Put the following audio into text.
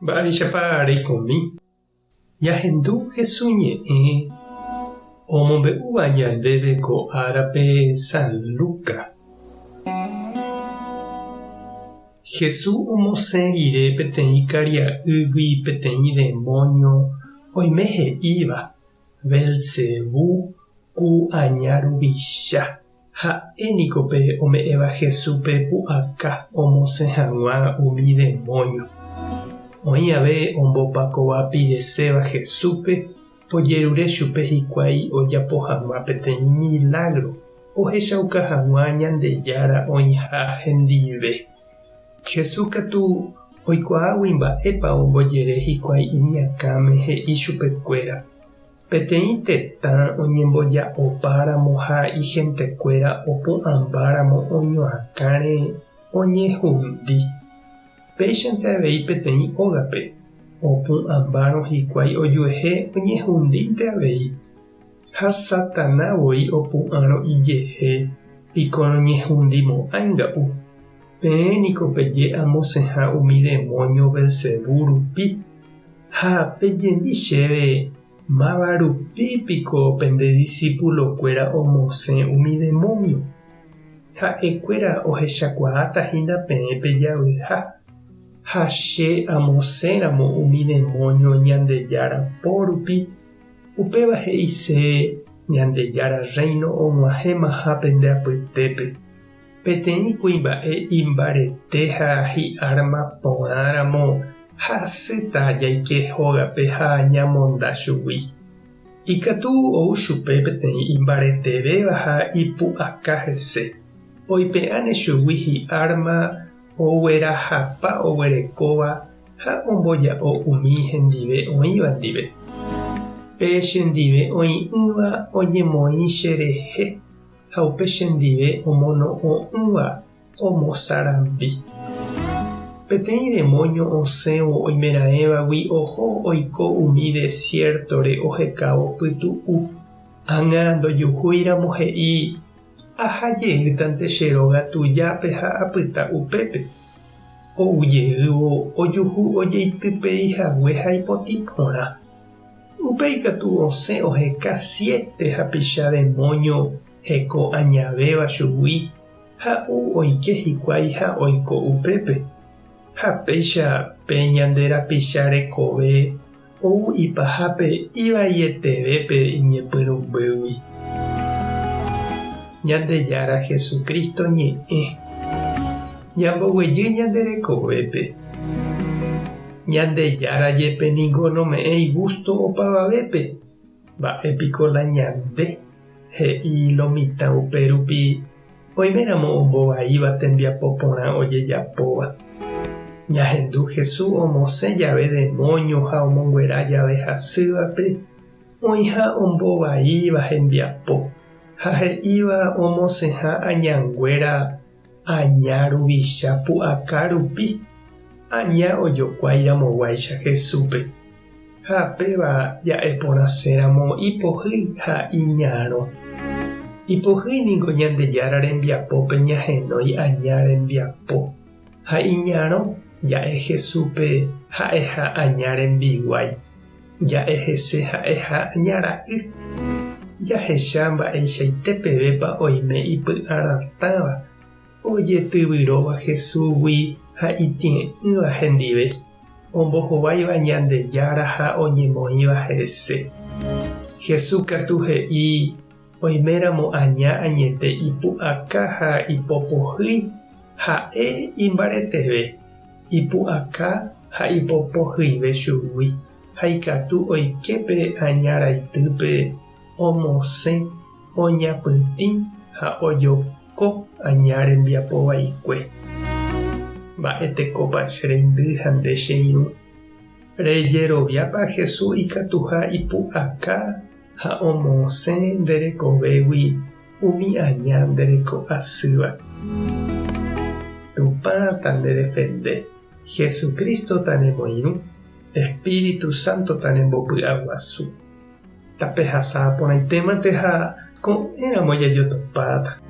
Mba'éichapa reikomi. Jahendu Jesuñe'ẽ omombe'úva ñandéve ko árape San Luca. Jesús omosẽ rire peteĩ karia'ýgui peteĩ demonio oime he'íva Belzebú ku añaruvicha. Ha'éniko pe ome'ẽva Jesúspe pu'aka omosẽ hag̃ua umi demonio. Oĩ ave ombopakova pireséva Jesúspe ojerure chupe hikuái ojapo hag̃ua peteĩ milagro ohechauka hag̃ua Ñandejára oĩha hendive. Jesús katu oikuaágui mba'épa ombojere hikuái iñakãme he'i chupekuéra. Peteĩ tetã oñemboja'opáramo ha ichentekuéra opu'ãmbáramo oñoakãre oñehundi. Péichante avei peteĩ ógape opu'ãmbárõ hikuái ojuehe oñehundínte avei. Ha Satanávoi opu'ãrõ ijehe piko roñehundimo'ãinga'u. Peẽniko peje amosẽha umi demonio Belzebú rupi. Ha pejembi chéve máva rupípiko pende discípulokuéra omosẽ umi demonio. Ha'ekuéra ohechakuaátahína peẽ pe javýha. Ha che amosẽramo umi demonio Ñandejára pórupi. Upéva he'ise Ñandejára reino og̃uahẽmaha pende apytépe. Peteĩ kuimba'e imbarete ha hi'árma porãramo ha asýta jaike hógape ha ñamonda chugui. Ikatu ou chupe peteĩ imbaretevéva ha ipu'aka hese. Oipe'ãne chugui hi'árma oguerahapa oguerekóva ha omboja'o umi hendive oĩva ndive. Péicha ndive oĩ'ỹva oñemoĩ cherehe ha upe chendive omono'õ'ỹva omosarambi. Peteĩ demonio osẽvo oimeraẽvagui oho oiko umi desiertore ohekávo pytu'u. Ág̃a ndojuhúiramo he'i ahajeýtante che róga tujápe ha apyta upépe. Oujeývo ojuhu ojeitypeihague ha ipotĩ porã. Upéi katu osẽ oheka 7 hapicha demonio heko añavéva chugui ha oike hikuái ha oiko upépe. Ha péicha pe ñande rapicha rekove ou ipahápe ivaietevẽpe iñepyrũmbýgui. Ñandejára Jesukristo ñe'ẽ ñamboguejy ñande rekovépe. Ñandejára jépe niko nome'ẽi gusto opavavépe. Mba'épiko la ñande he'i lo mitã upérupi oiméramo ombovaíva tembiapo porã ojejapóva. Ñahendu Jesús omosẽ jave demonio ha omonguera jave hasývape oĩha ombovaíva hembiapo ha he'íva omosẽha añanguéra aña ruvicha pu'aka rupi. Aña ojokuáiramoguáicha Jesúspe. Ha péva ja'e porãséramo ipohýi ha iñarõ. Ipohýiniko Ñandejára rembiapópe ñahenói aña rembiapo. Ha iñarõ ja'e Jesúspe ha'eha aña rembiguái. Ja'e hese ha'eha añara'y. Jahecha mba'eichaite pevépa oime ipy'aratãva ojetyvyróva Jesúsgui ha itĩe'ỹva hendive. Ombohováiva Ñandejára ha oñemoĩva hese. Jesús katu he'i oiméramo aña añete ipu'aka ha ipopohýi ha'e imbareteve. Ipu'aka ha ipopohýive chugui ha ikatu oikepe añaraitýpe omosẽ oñapytĩ ha ojoko aña rembiapovaikue. Mba'etekópa che reindy ha nde che irũ. Rejeroviápa Jesús ikatuha ipu'aka ha omosẽ nderekovégui umi aña ndereko asýva. Tupã ta nderefende. Jesucristo tanemoirũ. Espíritu Santo tanembopy'aguasu. Tape hasã porãitémante ha ko'ẽramo jajotopáta.